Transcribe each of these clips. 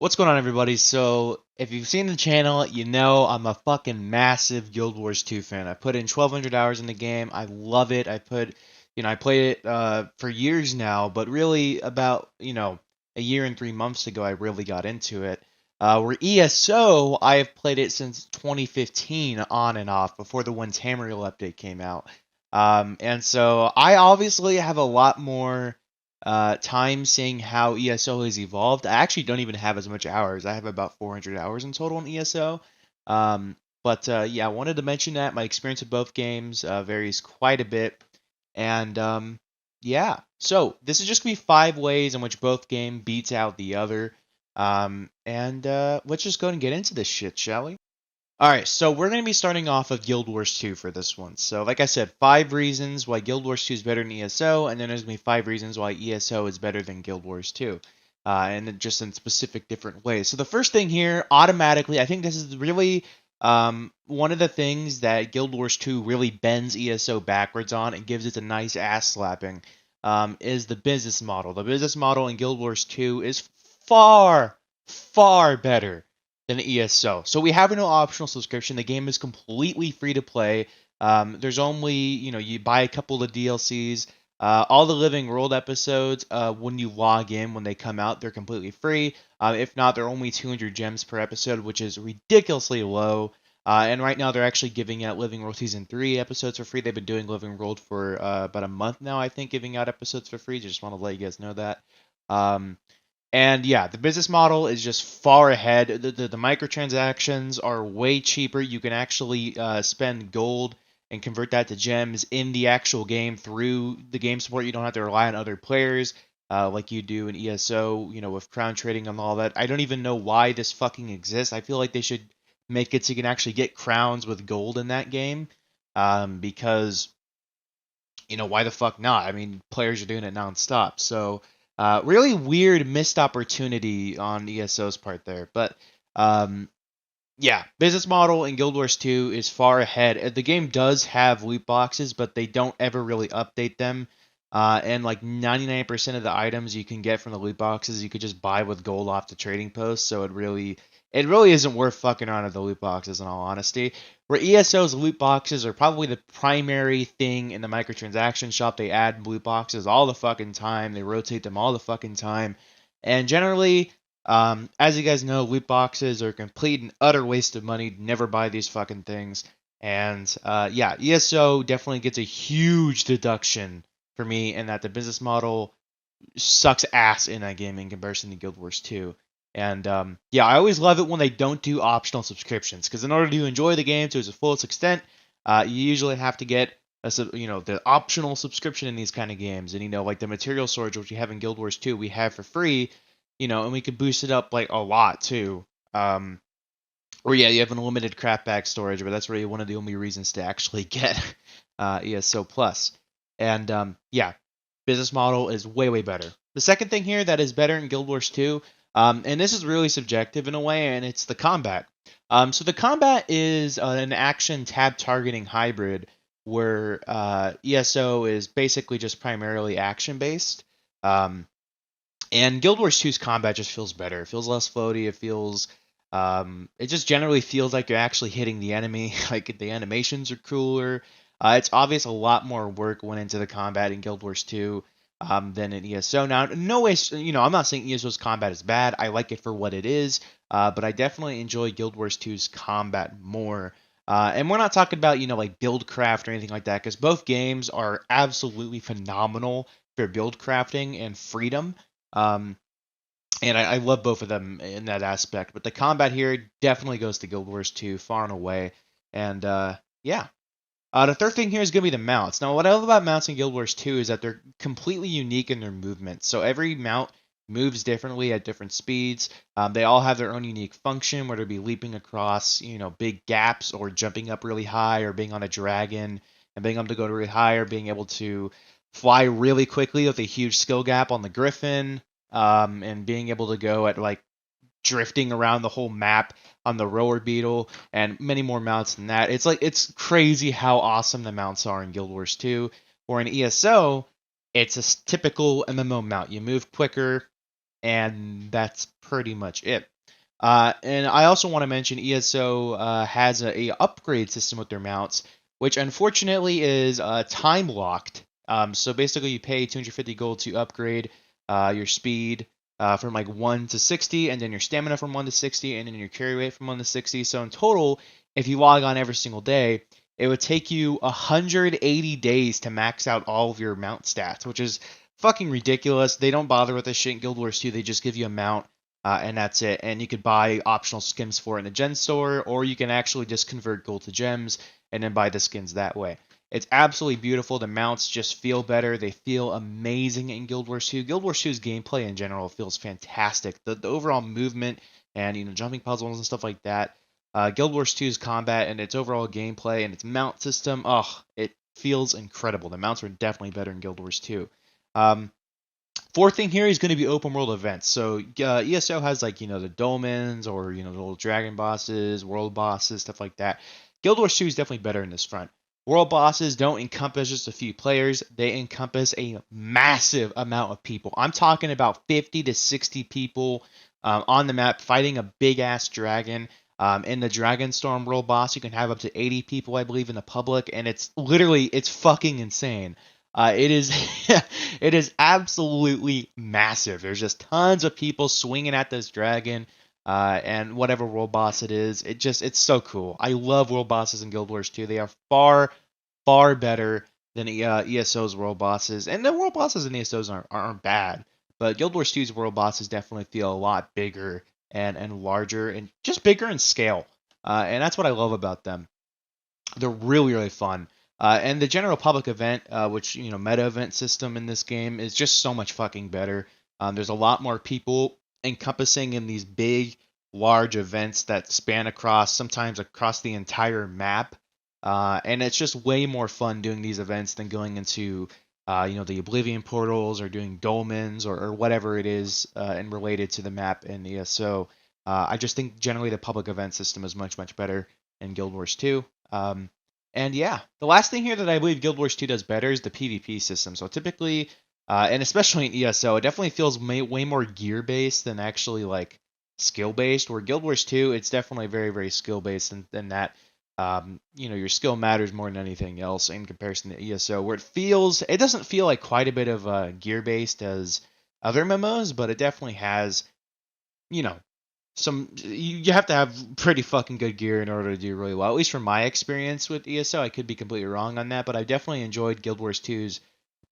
What's going on, everybody? So, if you've seen the channel, you know I'm a fucking massive Guild Wars 2 fan. I put in 1,200 hours in the game. I love it. I played it for years now, but really about, a year and 3 months ago, I really got into it. Where ESO, I have played it since 2015 on and off before the When Tamriel update came out. And so I obviously have a lot more time seeing how ESO has evolved. I actually don't even have as much hours. I have about 400 hours in total in ESO. Yeah, I wanted to mention that my experience with both games varies quite a bit. And yeah, so this is just gonna be 5 ways in which both game beats out the other. Let's just go and get into this shit, shall we? Alright, so we're going to be starting off with Guild Wars 2 for this one. So, like I said, 5 reasons why Guild Wars 2 is better than ESO, and then there's going to be 5 reasons why ESO is better than Guild Wars 2. And then just in specific different ways. So, the first thing here, automatically, I think this is really one of the things that Guild Wars 2 really bends ESO backwards on and gives it a nice ass slapping, is the business model. The business model in Guild Wars 2 is far, far better than ESO. So we have no optional subscription. The game is completely free to play. There's only, you buy a couple of DLCs. All the Living World episodes, when you log in, when they come out, they're completely free. If not, they're only 200 gems per episode, which is ridiculously low. And right now, they're actually giving out Living World Season 3 episodes for free. They've been doing Living World for about a month now, I think, giving out episodes for free. Just want to let you guys know that. Um, and yeah, the business model is just far ahead. The microtransactions are way cheaper. You can actually spend gold and convert that to gems in the actual game through the game support. You don't have to rely on other players like you do in ESO, with crown trading and all that. I don't even know why this fucking exists. I feel like they should make it so you can actually get crowns with gold in that game, because why the fuck not? I mean, players are doing it nonstop. So, really weird missed opportunity on ESO's part there. But, yeah, business model in Guild Wars 2 is far ahead. The game does have loot boxes, but they don't ever really update them. And like 99% of the items you can get from the loot boxes, you could just buy with gold off the trading post. So it really isn't worth fucking around with the loot boxes, in all honesty. Where ESO's loot boxes are probably the primary thing in the microtransaction shop. They add loot boxes all the fucking time. They rotate them all the fucking time. And generally, as you guys know, loot boxes are a complete and utter waste of money. Never buy these fucking things. And yeah, ESO definitely gets a huge deduction for me in that the business model sucks ass in that game in comparison to Guild Wars 2. And yeah, I always love it when they don't do optional subscriptions, because in order to enjoy the game to its fullest extent, you usually have to get the optional subscription in these kind of games. And like the material storage, which we have in Guild Wars 2, we have for free, and we could boost it up like a lot too. Or yeah, you have an unlimited crap bag storage, but that's really one of the only reasons to actually get ESO Plus. And yeah, business model is way, way better. The second thing here that is better in Guild Wars 2, and this is really subjective in a way, and it's the combat. So the combat is an action tab targeting hybrid where ESO is basically just primarily action based. And Guild Wars 2's combat just feels better. It feels less floaty. It just generally feels like you're actually hitting the enemy. Like the animations are cooler. It's obvious a lot more work went into the combat in Guild Wars 2 than in ESO. Now, no way, I'm not saying ESO's combat is bad. I like it for what it is, but I definitely enjoy Guild Wars 2's combat more. And we're not talking about, like build craft or anything like that, because both games are absolutely phenomenal for build crafting and freedom. Um, and I love both of them in that aspect. But the combat here definitely goes to Guild Wars 2 far and away. And yeah. The third thing here is going to be the mounts. Now, what I love about mounts in Guild Wars 2 is that they're completely unique in their movement. So every mount moves differently at different speeds. They all have their own unique function, whether it be leaping across, big gaps, or jumping up really high, or being on a dragon and being able to go really high, or being able to fly really quickly with a huge skill gap on the Griffin, and being able to go at like drifting around the whole map on the rower beetle, and many more mounts than that. It's crazy how awesome the mounts are in Guild Wars 2. Or in ESO, it's a typical MMO mount. You move quicker, and that's pretty much it. And I also want to mention ESO has a upgrade system with their mounts, which unfortunately is time locked. So basically, you pay 250 gold to upgrade your speed from like 1 to 60, and then your stamina from 1 to 60, and then your carry rate from 1 to 60. So in total, if you log on every single day, it would take you 180 days to max out all of your mount stats, which is fucking ridiculous. They don't bother with this shit in Guild Wars 2. They just give you a mount and that's it. And you could buy optional skins for it in the gen store, or you can actually just convert gold to gems and then buy the skins that way. It's absolutely beautiful. The mounts just feel better. They feel amazing in Guild Wars 2. Guild Wars 2's gameplay in general feels fantastic. The overall movement and jumping puzzles and stuff like that. Guild Wars 2's combat and its overall gameplay and its mount system, it feels incredible. The mounts are definitely better in Guild Wars 2. Fourth thing here is going to be open world events. So ESO has like the dolmens or the little dragon bosses, world bosses, stuff like that. Guild Wars 2 is definitely better in this front. World bosses don't encompass just a few players; they encompass a massive amount of people. I'm talking about 50 to 60 people on the map fighting a big ass dragon. In the Dragonstorm world boss, you can have up to 80 people, I believe, in the public, and it's fucking insane. It is it is absolutely massive. There's just tons of people swinging at this dragon, and whatever world boss it is. It's so cool. I love world bosses in Guild Wars 2. They are far better than ESO's world bosses, and the world bosses in ESO's aren't bad. But Guild Wars 2's world bosses definitely feel a lot bigger and larger and just bigger in scale. And that's what I love about them. They're really fun. And the general public event, which meta event system in this game is just so much fucking better. There's a lot more people encompassing in these big, large events that span sometimes across the entire map. And it's just way more fun doing these events than going into, the Oblivion portals or doing dolmens or whatever it is and related to the map in ESO. I just think generally the public event system is much better in Guild Wars 2. And yeah, the last thing here that I believe Guild Wars 2 does better is the PvP system. So typically, and especially in ESO, it definitely feels way more gear based than actually like skill based. Where Guild Wars 2, it's definitely very skill based, and that your skill matters more than anything else in comparison to ESO, where it doesn't feel like quite a bit of gear based as other MMOs, but it definitely has you know you have to have pretty fucking good gear in order to do really well. At least from my experience with ESO, I could be completely wrong on that, but I definitely enjoyed Guild Wars 2's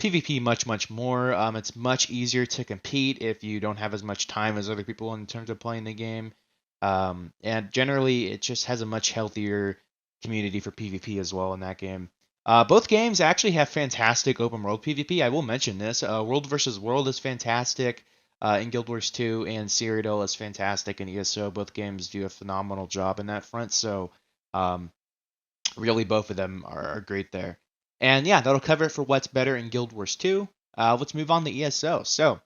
PvP much more. It's much easier to compete if you don't have as much time as other people in terms of playing the game. And generally, it just has a much healthier community for PvP as well in that game. Both games actually have fantastic open world PvP. I will mention this. World versus World is fantastic in Guild Wars 2, and Cyrodiil is fantastic in ESO. Both games do a phenomenal job in that front, so really both of them are great there. And yeah, that'll cover it for what's better in Guild Wars 2. Let's move on to ESO. So,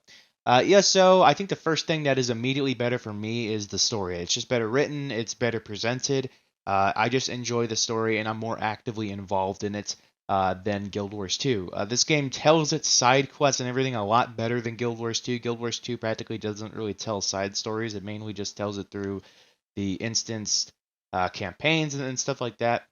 ESO, I think the first thing that is immediately better for me is the story. It's just better written, it's better presented. I just enjoy the story, and I'm more actively involved in it than Guild Wars 2. This game tells its side quests and everything a lot better than Guild Wars 2. Guild Wars 2 practically doesn't really tell side stories. It mainly just tells it through the instanced campaigns and stuff like that,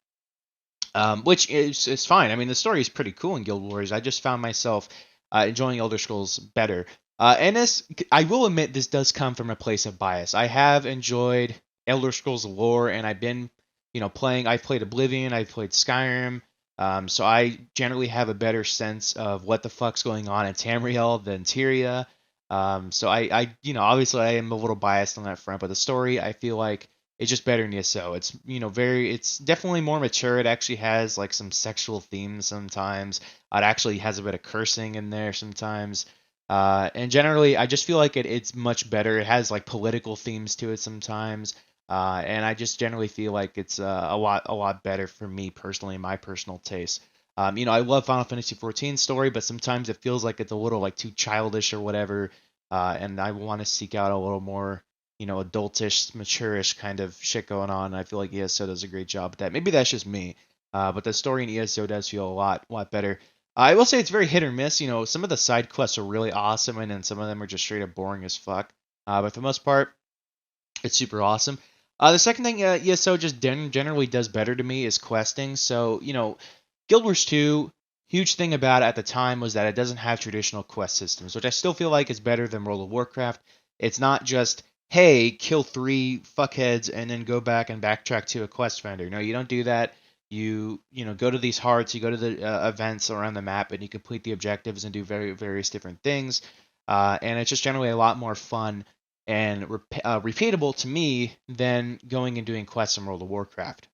which is fine. I mean, the story is pretty cool in Guild Wars. I just found myself enjoying Elder Scrolls better. And this, I will admit, this does come from a place of bias. I have enjoyed Elder Scrolls lore, and I've been, playing. I've played Oblivion, I've played Skyrim, so I generally have a better sense of what the fuck's going on in Tamriel than Tyria. So obviously I am a little biased on that front, but the story I feel like it's just better in ESO. It's it's definitely more mature. It actually has like some sexual themes sometimes. It actually has a bit of cursing in there sometimes. And generally, I just feel like it's much better. It has like political themes to it sometimes. And I just generally feel like it's a lot better for me personally, my personal taste. I love Final Fantasy XIV story, but sometimes it feels like it's a little like too childish or whatever. And I want to seek out a little more, adultish, mature-ish kind of shit going on. And I feel like ESO does a great job at that. Maybe that's just me. But the story in ESO does feel a lot better. I will say it's very hit or miss. Some of the side quests are really awesome, and then some of them are just straight up boring as fuck. But for the most part, It's super awesome. The second thing ESO just generally does better to me is questing. So, Guild Wars 2, huge thing about it at the time was that it doesn't have traditional quest systems, which I still feel like is better than World of Warcraft. It's not just, hey, kill 3 fuckheads and then go back and backtrack to a quest vendor. No, you don't do that. You go to these hearts, you go to the events around the map, and you complete the objectives and do various different things. And it's just generally a lot more fun and repeatable to me than going and doing quests in World of Warcraft,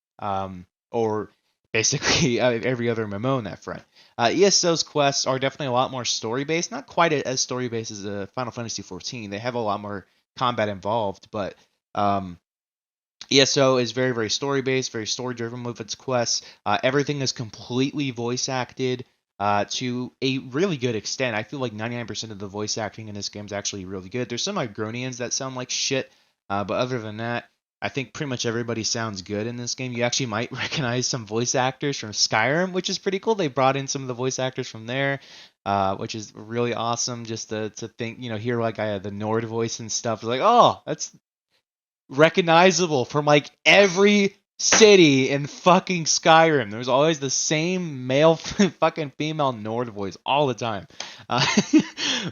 or basically every other MMO on that front. ESO's quests are definitely a lot more story based, not quite as story based as Final Fantasy XIV. They have a lot more combat involved, but ESO is very, very story based, very story driven with its quests. Everything is completely voice acted to a really good extent. I feel like 99% of the voice acting in this game is actually really good. There's some Agronians that sound like shit, but other than that, I think pretty much everybody sounds good in this game. You actually might recognize some voice actors from Skyrim, which is pretty cool. They brought in some of the voice actors from there, which is really awesome. Just to think, hear like the Nord voice and stuff. Like, oh, that's recognizable from like every city in fucking Skyrim. There's always the same male fucking female Nord voice all the time. Uh,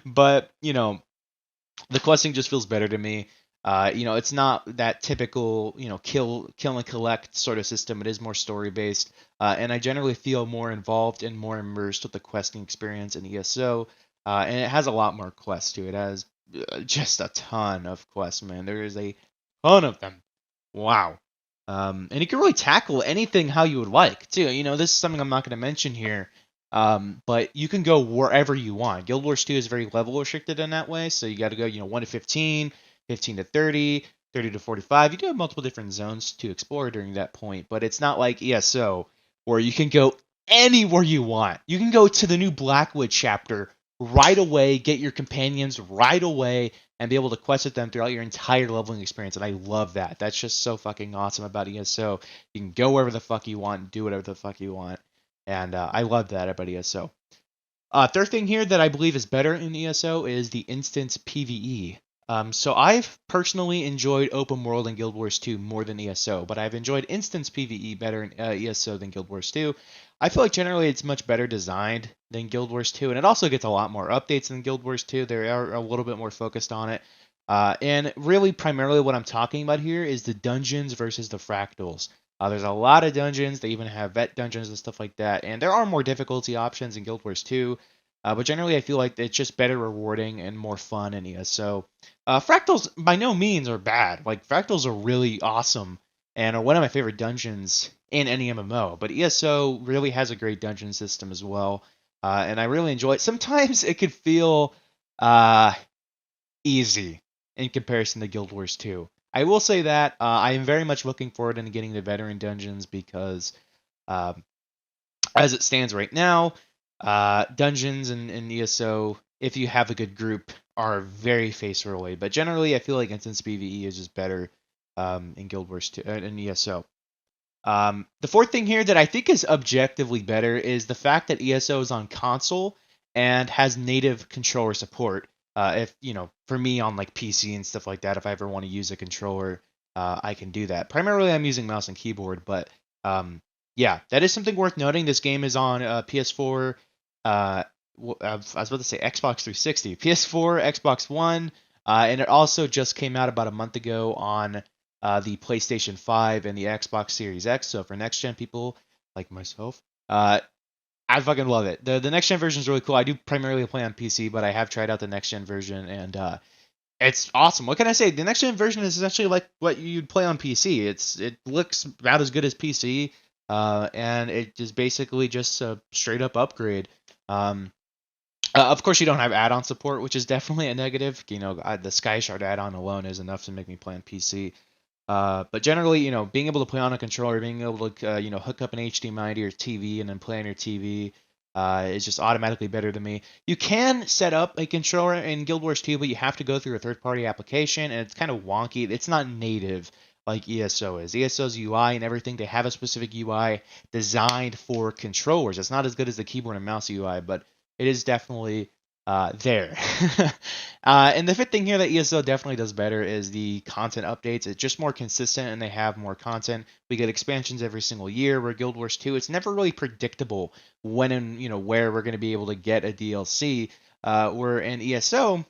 but the questing just feels better to me. It's not that typical, kill and collect sort of system. It is more story based, and I generally feel more involved and more immersed with the questing experience in ESO. And it has a lot more quests too. It has just a ton of quests, man. There is a ton of them. Wow. And you can really tackle anything how you would like too. This is something I'm not going to mention here. But you can go wherever you want. Guild Wars 2 is very level restricted in that way, so you got to go, 1 to 15, 15 to 30, 30 to 45. You do have multiple different zones to explore during that point, but it's not like ESO where you can go anywhere you want. You can go to the new Blackwood chapter right away, get your companions right away, and be able to quest with them throughout your entire leveling experience. And I love that. That's just so fucking awesome about ESO. You can go wherever the fuck you want and do whatever the fuck you want. And I love that about ESO. Third thing here that I believe is better in ESO is the instance PvE. So I've personally enjoyed open world in Guild Wars 2 more than ESO, but I've enjoyed instance PvE better in ESO than Guild Wars 2. I feel like generally it's much better designed than Guild Wars 2, and it also gets a lot more updates than Guild Wars 2. They are a little bit more focused on it. And really, primarily what I'm talking about here is the dungeons versus the fractals. There's a lot of dungeons. They even have vet dungeons and stuff like that. And there are more difficulty options in Guild Wars 2. But generally, I feel like it's just better rewarding and more fun in ESO. Fractals, by no means, are bad. Like, fractals are really awesome and are one of my favorite dungeons in any MMO. But ESO really has a great dungeon system as well. And I really enjoy it. Sometimes it could feel easy in comparison to Guild Wars 2. I will say that I am very much looking forward to getting the veteran dungeons because, as it stands right now, dungeons in ESO, if you have a good group, are very face early. But generally, I feel like instance PvE is just better in Guild Wars 2 in ESO. The fourth thing here that I think is objectively better is the fact that ESO is on console and has native controller support. For me on like PC and stuff like that, if I ever want to use a controller, I can do that. Primarily, I'm using mouse and keyboard, but yeah, that is something worth noting. This game is on PS4. I was about to say Xbox 360, PS4, Xbox One, and it also just came out about a month ago on the PlayStation 5 and the Xbox Series X. So for next gen people like myself, I fucking love it. The next gen version is really cool. I do primarily play on PC, but I have tried out the next gen version, and it's awesome. What can I say? The next gen version is essentially like what you'd play on PC. It looks about as good as PC, and it is basically just a straight up upgrade. Of course, you don't have add-on support, which is definitely a negative. The Sky Shard add-on alone is enough to make me play on PC. But generally, being able to play on a controller, being able to, hook up an HDMI to your TV and then play on your TV is just automatically better than me. You can set up a controller in Guild Wars 2, but you have to go through a third-party application, and it's kind of wonky. It's not native like ESO is. ESO's UI and everything, they have a specific UI designed for controllers. It's not as good as the keyboard and mouse UI, but it is definitely there. And the fifth thing here that ESO definitely does better is the content updates. It's just more consistent and they have more content. We get expansions every single year. Where Guild Wars 2, it's never really predictable when and where we're going to be able to get a DLC. Where in ESO,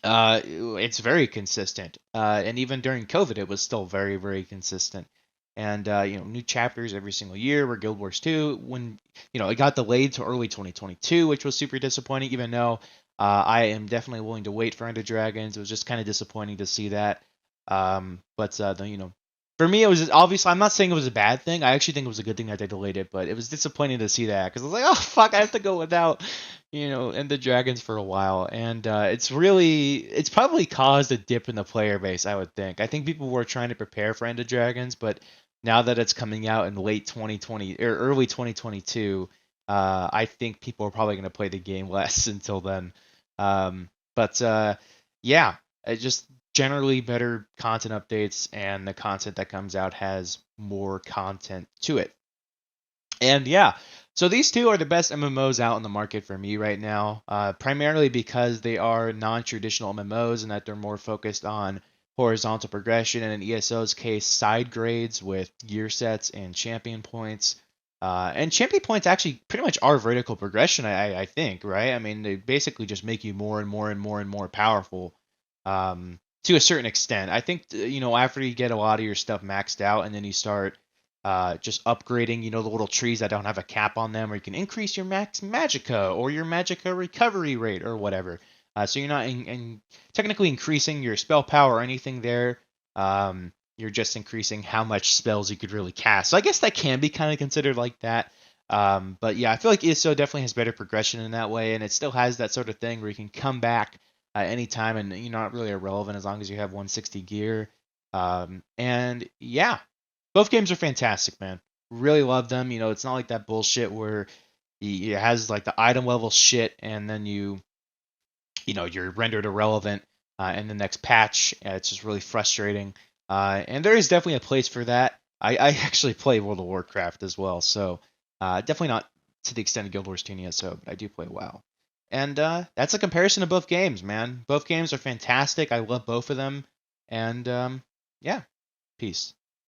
it's very consistent. And even during COVID, it was still very, very consistent. And new chapters every single year. Where Guild Wars 2, when it got delayed to early 2022, which was super disappointing. Even though I am definitely willing to wait for Ender Dragons, it was just kind of disappointing to see that. For me, it was obviously. I'm not saying it was a bad thing. I actually think it was a good thing that they delayed it, but it was disappointing to see that because I was like, oh fuck, I have to go without Ender Dragons for a while, and it's probably caused a dip in the player base. I would think. I think people were trying to prepare for Ender Dragons, but now that it's coming out in late 2020 or early 2022, I think people are probably going to play the game less until then. Yeah, it just generally better content updates, and the content that comes out has more content to it. And yeah, so these two are the best MMOs out in the market for me right now, primarily because they are non-traditional MMOs and that they're more focused on horizontal progression, and in ESO's case, side grades with gear sets and champion points. And champion points actually pretty much are vertical progression, I think, right? I mean, they basically just make you more and more and more and more powerful to a certain extent. I think, after you get a lot of your stuff maxed out and then you start just upgrading, the little trees that don't have a cap on them, or you can increase your max magicka or your magicka recovery rate or whatever. So you're not technically increasing your spell power or anything there. You're just increasing how much spells you could really cast. So I guess that can be kind of considered like that. But yeah, I feel like ESO definitely has better progression in that way, and it still has that sort of thing where you can come back anytime and you're not really irrelevant as long as you have 160 gear. And yeah, both games are fantastic, man. Really love them. It's not like that bullshit where it has like the item level shit and then you're rendered irrelevant in the next patch. It's just really frustrating. And there is definitely a place for that. I actually play World of Warcraft as well, so definitely not to the extent of Guild Wars 2 and ESO, but I do play WoW. And that's a comparison of both games, man. Both games are fantastic. I love both of them. And yeah, peace.